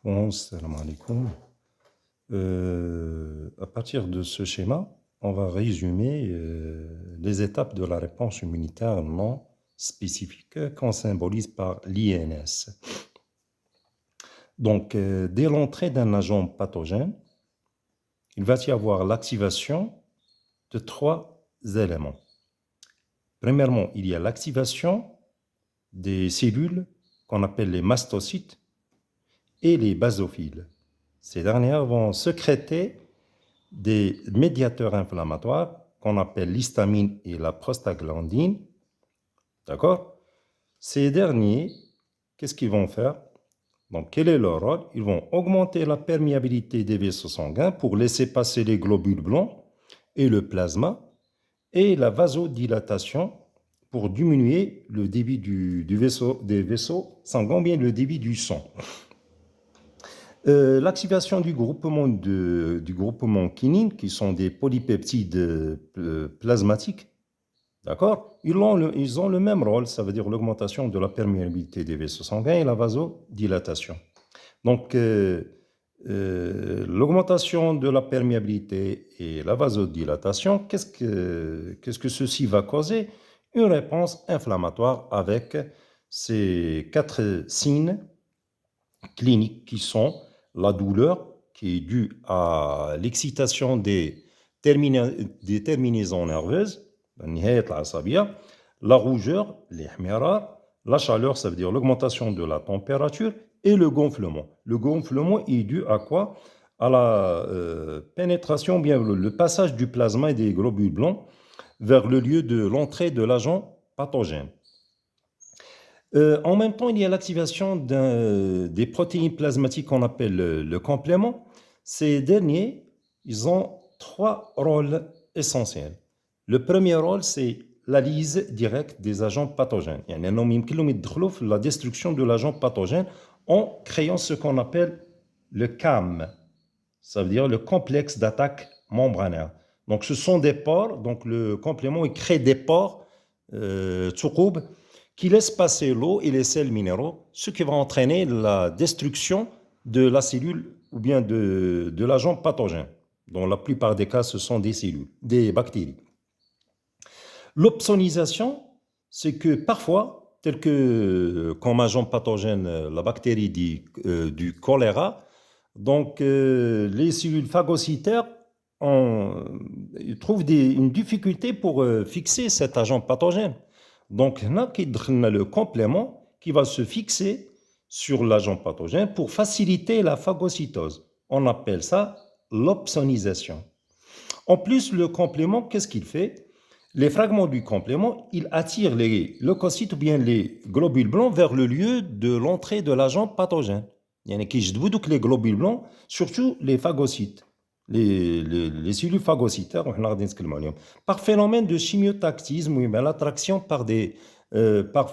Bon, salam alaikum. À partir de ce schéma, on va résumer les étapes de la réponse immunitaire non spécifique qu'on symbolise par l'INS. Donc, dès l'entrée d'un agent pathogène, il va y avoir l'activation de trois éléments. Premièrement, il y a l'activation des cellules qu'on appelle les mastocytes et les basophiles. Ces dernières vont sécréter des médiateurs inflammatoires qu'on appelle l'histamine et la prostaglandine. D'accord? Ces derniers, qu'est-ce qu'ils vont faire? Donc, quel est leur rôle? Ils vont augmenter la perméabilité des vaisseaux sanguins pour laisser passer les globules blancs et le plasma, et la vasodilatation pour diminuer le débit des vaisseaux sanguins, bien le débit du sang. L'activation du groupement kinine, qui sont des polypeptides plasmatiques, d'accord, ils ont le même rôle, ça veut dire l'augmentation de la perméabilité des vaisseaux sanguins et la vasodilatation. Donc, l'augmentation de la perméabilité et la vasodilatation, qu'est-ce que ceci va causer? Une réponse inflammatoire avec ces 4 signes cliniques qui sont la douleur, qui est due à l'excitation des terminaisons nerveuses, la rougeur, la chaleur, ça veut dire l'augmentation de la température, et le gonflement. Le gonflement est dû à quoi? À la pénétration, bien le passage du plasma et des globules blancs vers le lieu de l'entrée de l'agent pathogène. En même temps, il y a l'activation des protéines plasmatiques qu'on appelle le complément. Ces derniers, ils ont 3 rôles essentiels. Le premier rôle, c'est la lyse directe des agents pathogènes. Il y a un homme qui la destruction de l'agent pathogène en créant ce qu'on appelle le CAM. Ça veut dire le complexe d'attaque membranaire. Donc, ce sont des pores. Donc, le complément, il crée des pores, tsukoub, qui laissent passer l'eau et les sels minéraux, ce qui va entraîner la destruction de la cellule ou bien de l'agent pathogène. Dans la plupart des cas, ce sont des cellules, des bactéries. L'opsonisation, c'est que parfois, tel que comme agent pathogène, la bactérie du choléra, donc les cellules phagocytaires trouvent une difficulté pour fixer cet agent pathogène. Donc, on a le complément qui va se fixer sur l'agent pathogène pour faciliter la phagocytose. On appelle ça l'opsonisation. En plus, le complément, qu'est-ce qu'il fait? Les fragments du complément, ils attirent les leucocytes ou bien les globules blancs vers le lieu de l'entrée de l'agent pathogène. Il y en a qui donc les globules blancs, surtout les phagocytes, les cellules phagocytaires, par phénomène de chimiotactisme, ou bien l'attraction par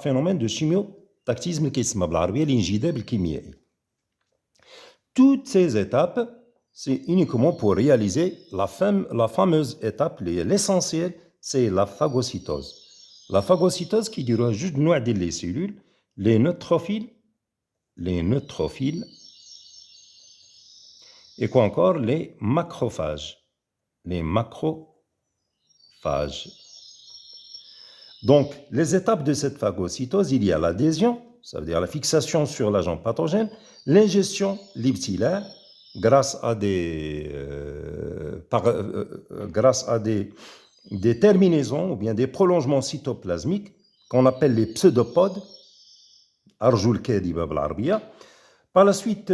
phénomène de chimiotactisme qui est toutes ces étapes, c'est uniquement pour réaliser la fameuse étape, l'essentiel, c'est la phagocytose. La phagocytose qui dira juste noyer les cellules, les neutrophiles, et quoi encore? Les macrophages. Donc, les étapes de cette phagocytose, il y a l'adhésion, ça veut dire la fixation sur l'agent pathogène, l'ingestion liptillaire, grâce à des terminaisons ou bien des prolongements cytoplasmiques qu'on appelle les pseudopodes, arjoul kadiba بالعربية. Par la suite,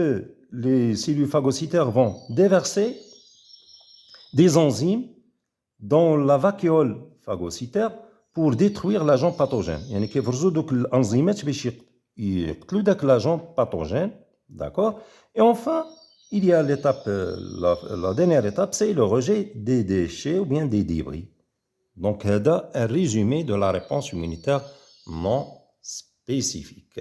les cellules phagocytaires vont déverser des enzymes dans la vacuole phagocytaire pour détruire l'agent pathogène. يعني كيفرزوا دوك الانزيمات باش يقتلوا داك l'agent pathogène, d'accord? Et enfin, il y a l'étape, la dernière étape, c'est le rejet des déchets ou bien des débris. Donc, هذا un résumé de la réponse immunitaire non spécifique.